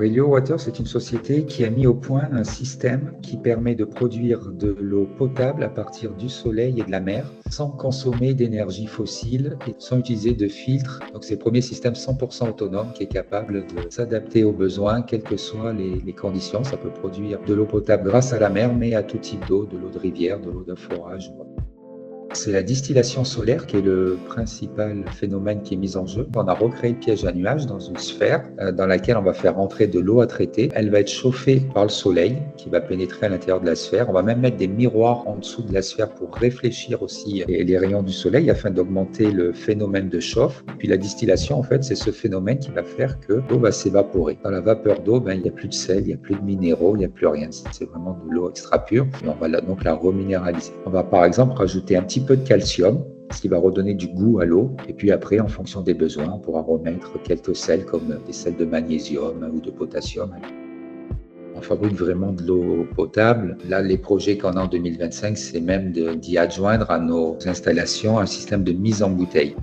Relio Water, c'est une société qui a mis au point un système qui permet de produire de l'eau potable à partir du soleil et de la mer sans consommer d'énergie fossile et sans utiliser de filtres. Donc c'est le premier système 100% autonome qui est capable de s'adapter aux besoins, quelles que soient les conditions. Ça peut produire de l'eau potable grâce à la mer, mais à tout type d'eau, de l'eau de rivière, de l'eau de forage. C'est la distillation solaire qui est le principal phénomène qui est mis en jeu. On a recréé le piège à nuages dans une sphère dans laquelle on va faire rentrer de l'eau à traiter. Elle va être chauffée par le soleil qui va pénétrer à l'intérieur de la sphère. On va même mettre des miroirs en dessous de la sphère pour réfléchir aussi les rayons du soleil afin d'augmenter le phénomène de chauffe. Puis la distillation, en fait, c'est ce phénomène qui va faire que l'eau va s'évaporer. Dans la vapeur d'eau, il n'y a plus de sel, il n'y a plus de minéraux, il n'y a plus rien. C'est vraiment de l'eau extra pure et on va donc la reminéraliser. On va par exemple rajouter un petit peu de calcium, ce qui va redonner du goût à l'eau. Et puis après, en fonction des besoins, on pourra remettre quelques sels comme des sels de magnésium ou de potassium. On fabrique vraiment de l'eau potable. Là, les projets qu'on a en 2025, c'est même d'y adjoindre à nos installations un système de mise en bouteille.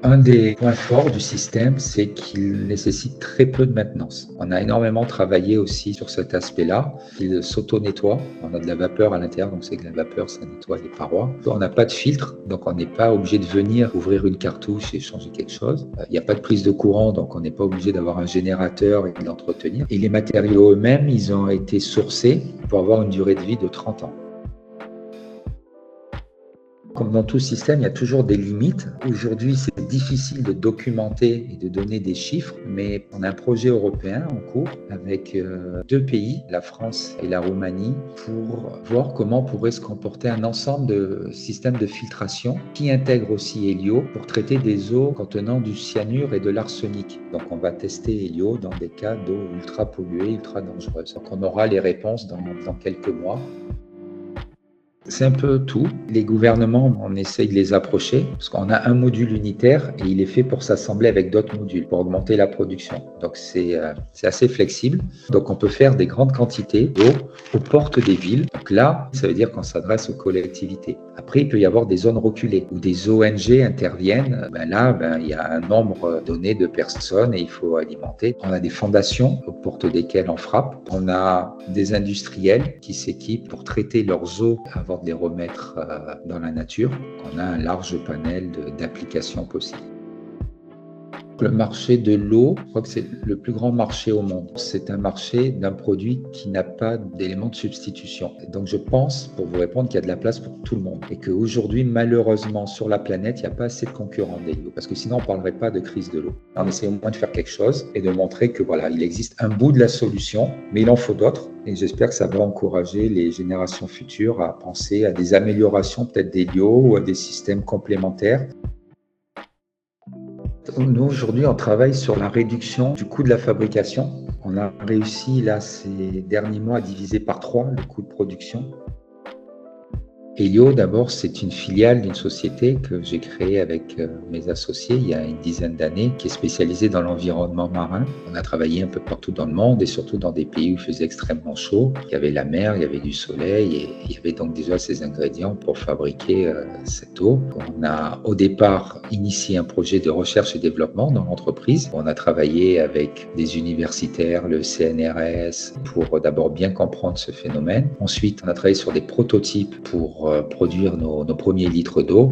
Un des points forts du système, c'est qu'il nécessite très peu de maintenance. On a énormément travaillé aussi sur cet aspect-là. Il s'auto-nettoie. On a de la vapeur à l'intérieur, donc c'est que la vapeur, ça nettoie les parois. On n'a pas de filtre, donc on n'est pas obligé de venir ouvrir une cartouche et changer quelque chose. Il n'y a pas de prise de courant, donc on n'est pas obligé d'avoir un générateur et de l'entretenir. Et les matériaux eux-mêmes, ils ont été sourcés pour avoir une durée de vie de 30 ans. Comme dans tout système, il y a toujours des limites. Aujourd'hui, c'est difficile de documenter et de donner des chiffres, mais on a un projet européen en cours avec deux pays, la France et la Roumanie, pour voir comment pourrait se comporter un ensemble de systèmes de filtration qui intègrent aussi Helio pour traiter des eaux contenant du cyanure et de l'arsenic. Donc on va tester Helio dans des cas d'eau ultra polluée, ultra dangereuse. Donc on aura les réponses dans quelques mois. C'est un peu tout. Les gouvernements, on essaye de les approcher parce qu'on a un module unitaire et il est fait pour s'assembler avec d'autres modules pour augmenter la production. Donc c'est assez flexible. Donc on peut faire des grandes quantités d'eau aux portes des villes. Donc là, ça veut dire qu'on s'adresse aux collectivités. Après, il peut y avoir des zones reculées où des ONG interviennent. Il y a un nombre donné de personnes et il faut alimenter. On a des fondations aux portes desquelles on frappe. On a des industriels qui s'équipent pour traiter leurs eaux avant de les remettre dans la nature. On a un large panel d'applications possibles. Le marché de l'eau, je crois que c'est le plus grand marché au monde. C'est un marché d'un produit qui n'a pas d'éléments de substitution. Donc je pense, pour vous répondre, qu'il y a de la place pour tout le monde. Et qu'aujourd'hui, malheureusement, sur la planète, il n'y a pas assez de concurrents d'Helio. Parce que sinon, on ne parlerait pas de crise de l'eau. On essaie au moins de faire quelque chose et de montrer que voilà, il existe un bout de la solution, mais il en faut d'autres. Et j'espère que ça va encourager les générations futures à penser à des améliorations peut-être d'Helio ou à des systèmes complémentaires. Nous, aujourd'hui, on travaille sur la réduction du coût de la fabrication. On a réussi, là, ces derniers mois, à diviser par 3 le coût de production. Helio, d'abord, c'est une filiale d'une société que j'ai créée avec mes associés il y a une dizaine d'années, qui est spécialisée dans l'environnement marin. On a travaillé un peu partout dans le monde et surtout dans des pays où il faisait extrêmement chaud. Il y avait la mer, il y avait du soleil et il y avait donc déjà ces ingrédients pour fabriquer cette eau. On a au départ initié un projet de recherche et développement dans l'entreprise. On a travaillé avec des universitaires, le CNRS, pour d'abord bien comprendre ce phénomène. Ensuite, on a travaillé sur des prototypes pour produire nos premiers litres d'eau,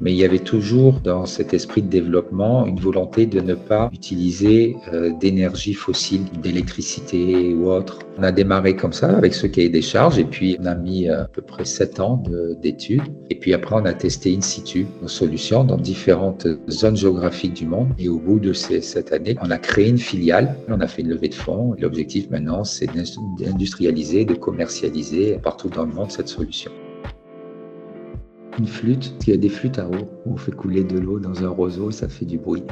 mais il y avait toujours dans cet esprit de développement une volonté de ne pas utiliser d'énergie fossile, d'électricité ou autre. On a démarré comme ça avec ce cahier des charges et puis on a mis à peu près 7 ans d'études et puis après on a testé in situ nos solutions dans différentes zones géographiques du monde et au bout de cette année, on a créé une filiale, on a fait une levée de fonds et l'objectif maintenant c'est d'industrialiser, de commercialiser partout dans le monde cette solution. Une flûte, parce qu'il y a des flûtes à eau où on fait couler de l'eau dans un roseau, ça fait du bruit.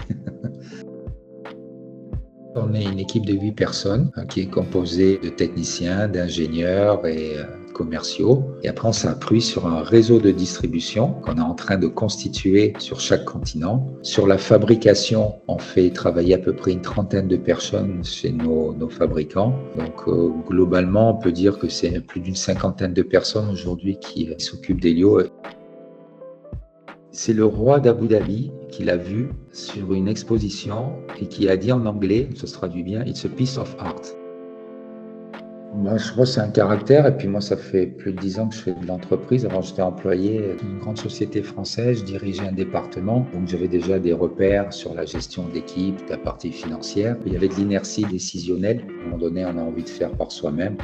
On est une équipe de 8 personnes qui est composée de techniciens, d'ingénieurs et commerciaux. Et après, on s'appuie sur un réseau de distribution qu'on est en train de constituer sur chaque continent. Sur la fabrication, on fait travailler à peu près une trentaine de personnes chez nos fabricants. Donc, globalement, on peut dire que c'est plus d'une cinquantaine de personnes aujourd'hui qui s'occupent d'Helio. C'est le roi d'Abu Dhabi qui l'a vu sur une exposition et qui a dit en anglais, ça se traduit bien, It's a piece of art. Moi, je crois que c'est un caractère. Et puis moi, ça fait plus de 10 ans que je fais de l'entreprise. Avant, j'étais employé d'une grande société française. Je dirigeais un département. Donc, j'avais déjà des repères sur la gestion d'équipe, de la partie financière. Il y avait de l'inertie décisionnelle. À un moment donné, on a envie de faire par soi-même.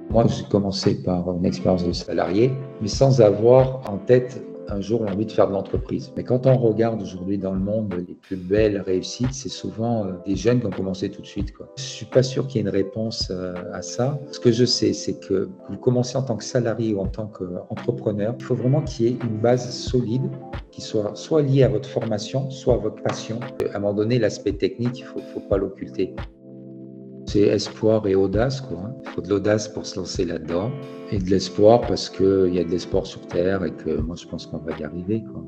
Moi, j'ai commencé par une expérience de salarié, mais sans avoir en tête un jour l'envie de faire de l'entreprise. Mais quand on regarde aujourd'hui dans le monde, les plus belles réussites, c'est souvent des jeunes qui ont commencé tout de suite, quoi. Je suis pas sûr qu'il y ait une réponse à ça. Ce que je sais, c'est que vous commencez en tant que salarié ou en tant qu'entrepreneur, il faut vraiment qu'il y ait une base solide qui soit liée à votre formation, soit à votre passion. À un moment donné, l'aspect technique, il faut pas l'occulter. C'est espoir et audace, quoi. Il faut de l'audace pour se lancer là-dedans et de l'espoir parce qu'il y a de l'espoir sur Terre et que moi, je pense qu'on va y arriver, quoi.